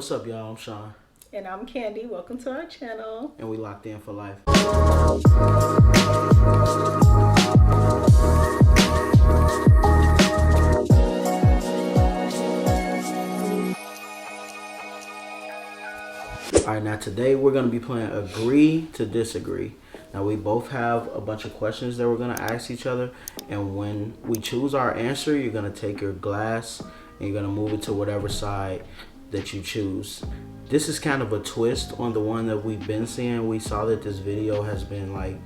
What's up, y'all? I'm Sean. And I'm Candy. Welcome to our channel. And we locked in for life. Alright, now today we're going to be playing Agree to Disagree. Now we both have a bunch of questions that we're going to ask each other. And when we choose our answer, you're going to take your glass and you're going to move it to whatever side that you choose. This is kind of a twist on the one that we've been seeing. We saw that this video has been like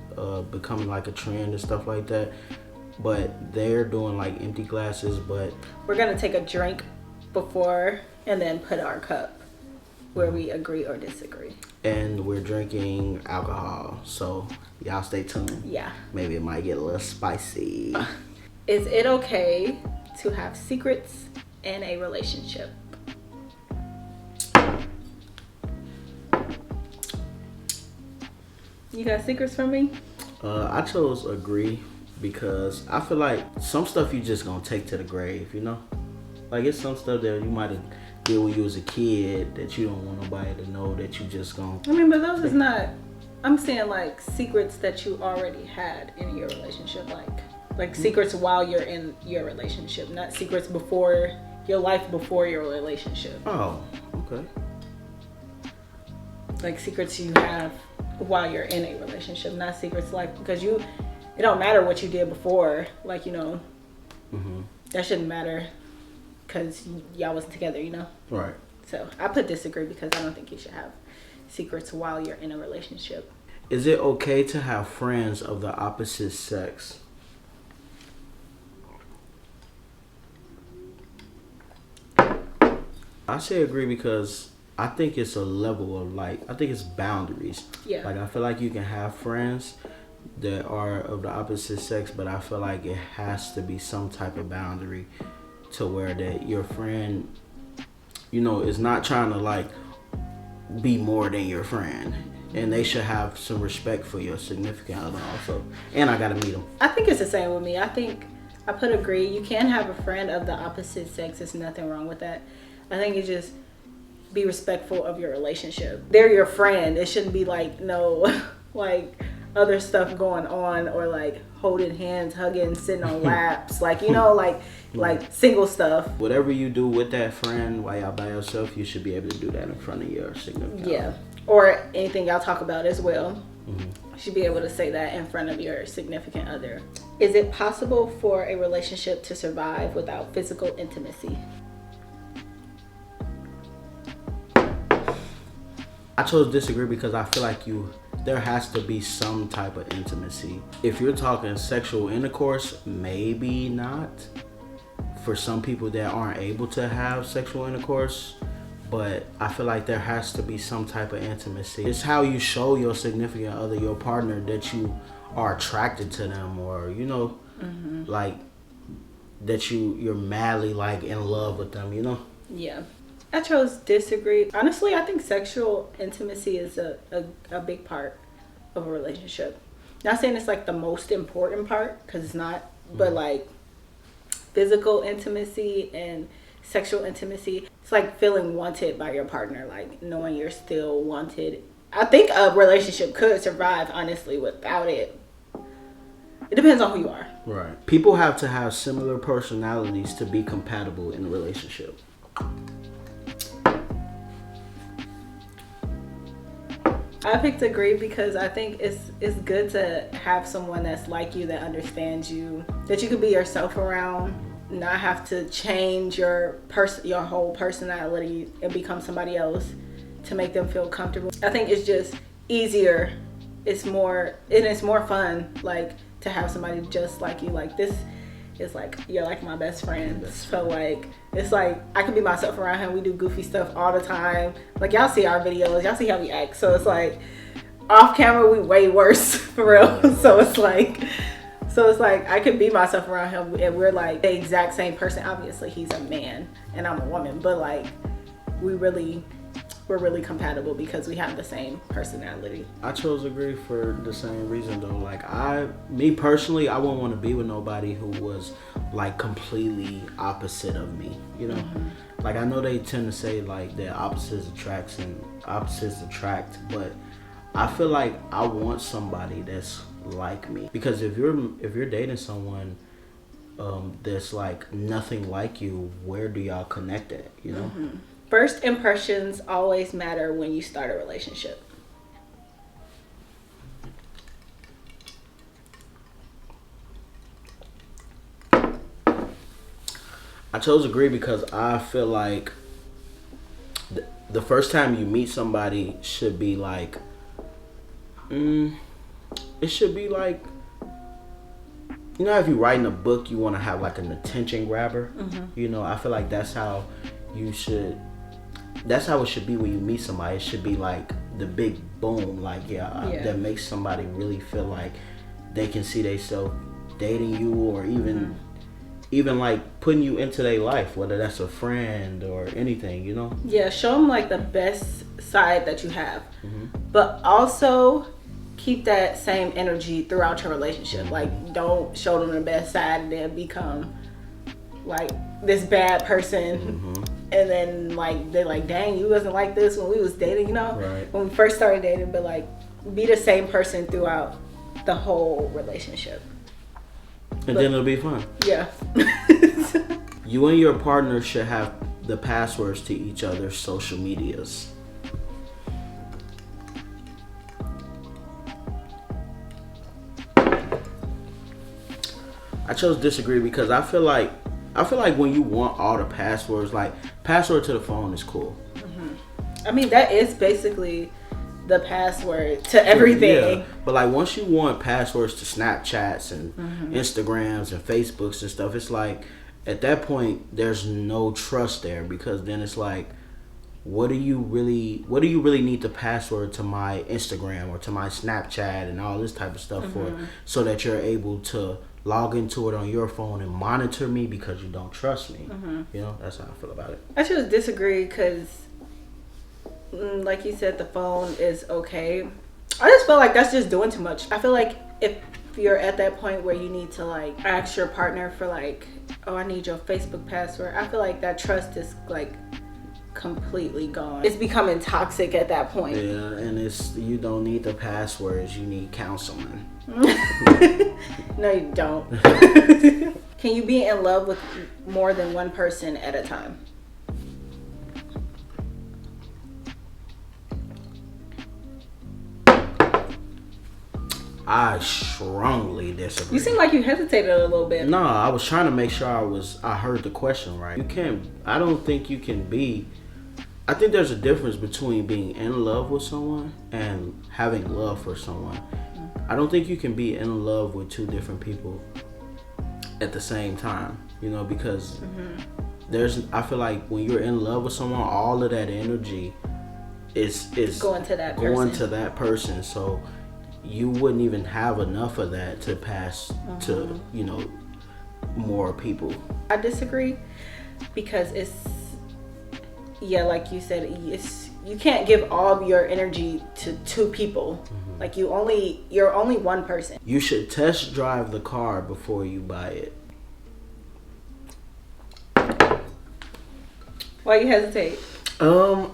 becoming like a trend and stuff like that. But they're doing like empty glasses, but we're going to take a drink before and then put our cup where we agree or disagree. And we're drinking alcohol, so y'all stay tuned. Yeah. Maybe it might get a little spicy. Is it okay to have secrets in a relationship? You got secrets from me? I chose agree because I feel like some stuff you just gonna take to the grave, you know? Like it's some stuff that you might have did when you was a kid that you don't want nobody to know that you just gonna... I mean, but those is not... I'm saying like secrets that you already had in your relationship. Like secrets while you're in your relationship. Not secrets before your life before your relationship. Oh, okay. Like secrets you have while you're in a relationship, not secrets like because it don't matter what you did before, like, you know, that shouldn't matter because y'all wasn't together, you know. Right. So I put disagree because I don't think you should have secrets while you're in a relationship. Is it okay to have friends of the opposite sex? I say agree because I think it's a level of I think it's boundaries. Yeah. Like I feel like you can have friends that are of the opposite sex, but I feel like it has to be some type of boundary to where that your friend, you know, is not trying to be more than your friend. And they should have some respect for your significant other also. And I gotta meet them. I think it's the same with me. I think I put agree. You can have a friend of the opposite sex. There's nothing wrong with that. I think it's just be respectful of your relationship. They're your friend. It shouldn't be no other stuff going on or holding hands, hugging, sitting on laps, like single stuff. Whatever you do with that friend while y'all by yourself, you should be able to do that in front of your significant other. Or anything y'all talk about as well. You should be able to say that in front of your significant other. Is it possible for a relationship to survive without physical intimacy? I chose disagree because I feel like there has to be some type of intimacy. If you're talking sexual intercourse, maybe not. For some people that aren't able to have sexual intercourse, but I feel like there has to be some type of intimacy. It's how you show your significant other, your partner, that you are attracted to them, or you know, that you're madly in love with them, you know? Yeah. I chose disagree. Honestly, I think sexual intimacy is a big part of a relationship. Not saying it's the most important part, because it's not, but physical intimacy and sexual intimacy, it's feeling wanted by your partner, knowing you're still wanted. I think a relationship could survive, honestly, without it. It depends on who you are. Right. People have to have similar personalities to be compatible in a relationship. I picked agree because I think it's good to have someone that's like you, that understands you, that you can be yourself around, not have to change your whole personality and become somebody else to make them feel comfortable. I think it's just easier. It's more fun to have somebody just like you. This is you're my best friend. So it's I can be myself around him. We do goofy stuff all the time. Y'all see our videos, y'all see how we act. So it's off camera we way worse for real. So it's I could be myself around him and we're the exact same person. Obviously he's a man and I'm a woman, but we're really compatible because we have the same personality. I chose agree for the same reason though. Me personally, I wouldn't want to be with nobody who was completely opposite of me, you know? like, I know they tend to say like that opposites attract, but I feel like I want somebody that's like me, because if you're dating someone that's like nothing like you, where do y'all connect at, you know? First impressions always matter when you start a relationship. I chose agree because I feel like the first time you meet somebody should be like, it should be like, you know, if you're writing a book, you want to have like an attention grabber. You know, I feel like that's how it should be when you meet somebody. It should be like the big boom, like that makes somebody really feel like they can see themselves dating you, or even like putting you into their life, whether that's a friend or anything, you know? Yeah, show them like the best side that you have, but also keep that same energy throughout your relationship. Like, don't show them the best side and then become like this bad person. And then like they're like, dang, you wasn't like this when we was dating, you know? Right. When we first started dating. But like, be the same person throughout the whole relationship. And then it'll be fun. Yeah. You and your partner should have the passwords to each other's social medias. I chose disagree because I feel like when you want all the passwords, like password to the phone is cool. I mean, that is basically the password to everything. Yeah, but like once you want passwords to Snapchats and Instagrams and Facebooks and stuff, it's like at that point there's no trust there, because then it's like, what do you really need the password to my Instagram or to my Snapchat and all this type of stuff for, so that you're able to log into it on your phone and monitor me because you don't trust me. You know, that's how I feel about it. I should disagree because, like you said, the phone is okay. I just feel like that's just doing too much. I feel like if you're at that point where you need to like ask your partner for like, oh, I need your Facebook password, I feel like that trust is like completely gone. It's becoming toxic at that point. Yeah, and you don't need the passwords, you need counseling. No, you don't. Can you be in love with more than one person at a time? I strongly disagree. You seem like you hesitated a little bit. No, I was trying to make sure I heard the question right. I don't think you can be. I think there's a difference between being in love with someone and having love for someone. I don't think you can be in love with two different people at the same time, you know, because I feel like when you're in love with someone, all of that energy is going to that person. So you wouldn't even have enough of that to pass to, you know, more people. I disagree because like you said, you can't give all of your energy to two people. Like you're only one person. You should test drive the car before you buy it. Why you hesitate? I'm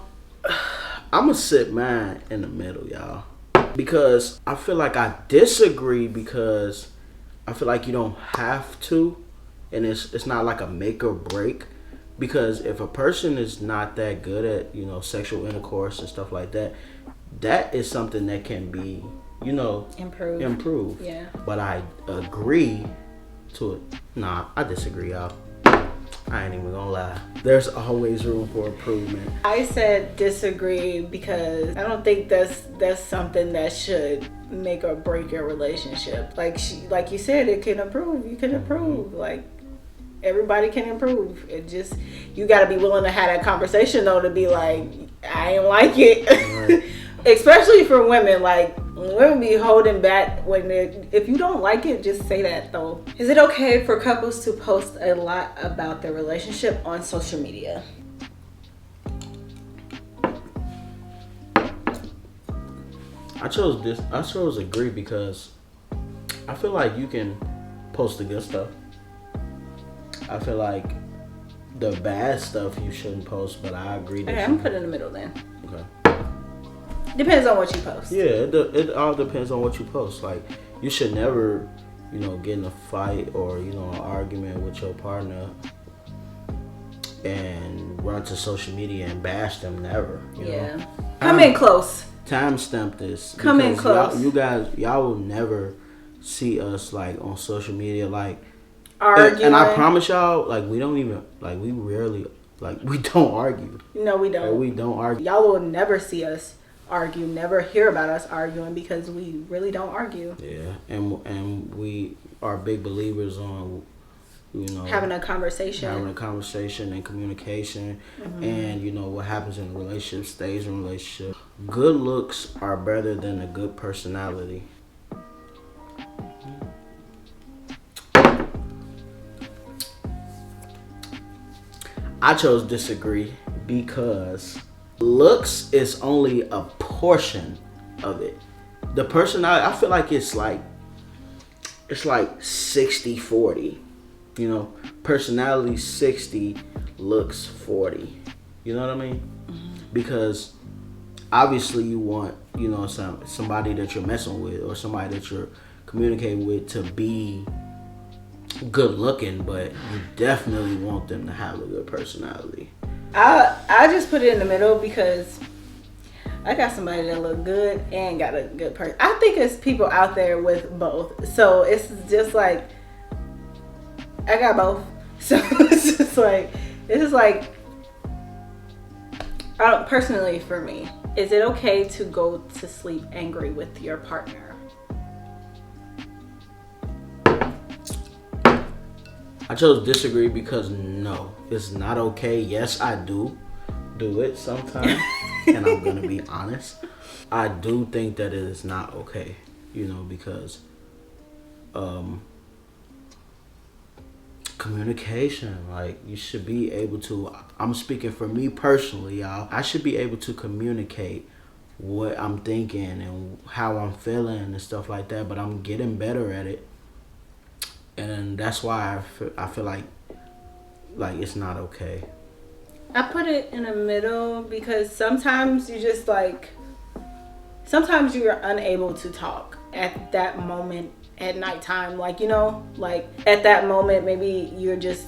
gonna sit mine in the middle, y'all, because I feel like I disagree, because I feel like you don't have to, and it's not like a make or break. Because if a person is not that good at, you know, sexual intercourse and stuff like that, that is something that can be, you know, improved. Yeah. But I agree to it. Nah, I disagree, y'all. I ain't even gonna lie. There's always room for improvement. I said disagree because I don't think that's something that should make or break your relationship. Like you said, it can improve. You can improve. Like, everybody can improve. It just, you got to be willing to have that conversation though, to be like, I ain't like it. Right. Especially for women, like women be holding back if you don't like it, just say that though. Is it okay for couples to post a lot about their relationship on social media? I chose agree because I feel like you can post the good stuff. I feel like the bad stuff you shouldn't post, but I agree that Okay, I'm put in the middle then. Okay. Depends on what you post. Yeah, it all depends on what you post. Like, you should never, get in a fight or, an argument with your partner and run to social media and bash them. Never. You know? Come in close. Timestamp this. Come in close. Y'all will never see us like on social media like arguing. And I promise y'all, like, we don't even we rarely we don't argue. No, we don't. Like, we don't argue. Y'all will never see us argue, never hear about us arguing because we really don't argue. Yeah, and we are big believers on having a conversation and communication. Mm-hmm. And what happens in a relationship stays in a relationship. Good looks are better than a good personality. I chose disagree because looks is only a portion of it. The personality, I feel like it's like 60-40. Personality 60, looks 40. You know what I mean? Mm-hmm. Because obviously you want, somebody that you're messing with or somebody that you're communicating with to be good looking, but you definitely want them to have a good personality. I just put it in the middle because I got somebody that look good and got a good person. I think it's people out there with both, so it's just like I got both. So it's just like I don't, personally for me, is it okay to go to sleep angry with your partner? I chose disagree because no, it's not okay. Yes, I do it sometimes, and I'm gonna be honest. I do think that it is not okay, because communication, like, you should be able to. I'm speaking for me personally, y'all. I should be able to communicate what I'm thinking and how I'm feeling and stuff like that. But I'm getting better at it. And that's why I feel like it's not okay. I put it in the middle because sometimes sometimes you're unable to talk at that moment at nighttime. Like at that moment, maybe you're just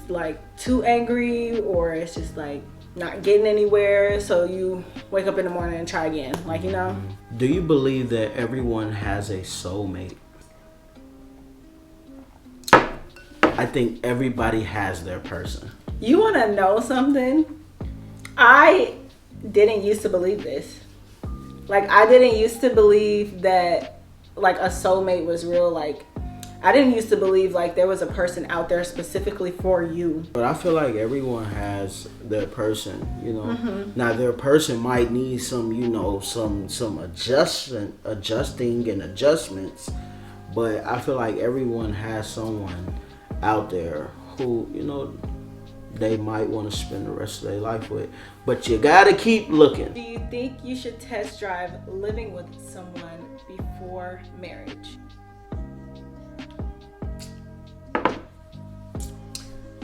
too angry or it's just not getting anywhere. So you wake up in the morning and try again. Do you believe that everyone has a soulmate? I think everybody has their person. You want to know something? I didn't used to believe this. I didn't used to believe that a soulmate was real. I didn't used to believe there was a person out there specifically for you. But I feel like everyone has their person, Mm-hmm. Now their person might need some adjusting and adjustments. But I feel like everyone has someone out there who they might want to spend the rest of their life with, but you gotta keep looking. Do you think you should test drive living with someone before marriage?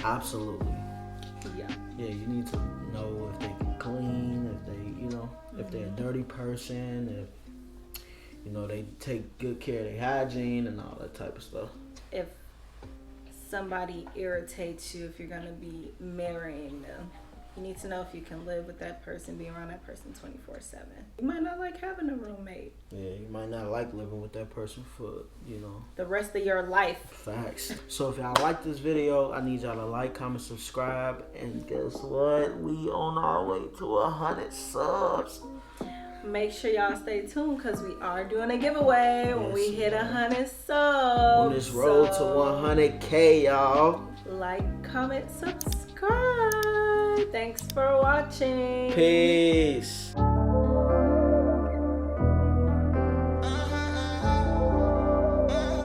Absolutely. Yeah, you need to know if they can clean, if they if they're a dirty person, if they take good care of their hygiene and all that type of stuff. If somebody irritates you, if you're going to be marrying them, you need to know if you can live with that person, be around that person 24/7. You might not like having a roommate. Yeah, you might not like living with that person for, the rest of your life. Facts. So if y'all like this video, I need y'all to like, comment, subscribe, and guess what? We on our way to 100 subs. Make sure y'all stay tuned because we are doing a giveaway when we hit 100 subs. On this road to 100K, y'all. Like, comment, subscribe. Thanks for watching. Peace.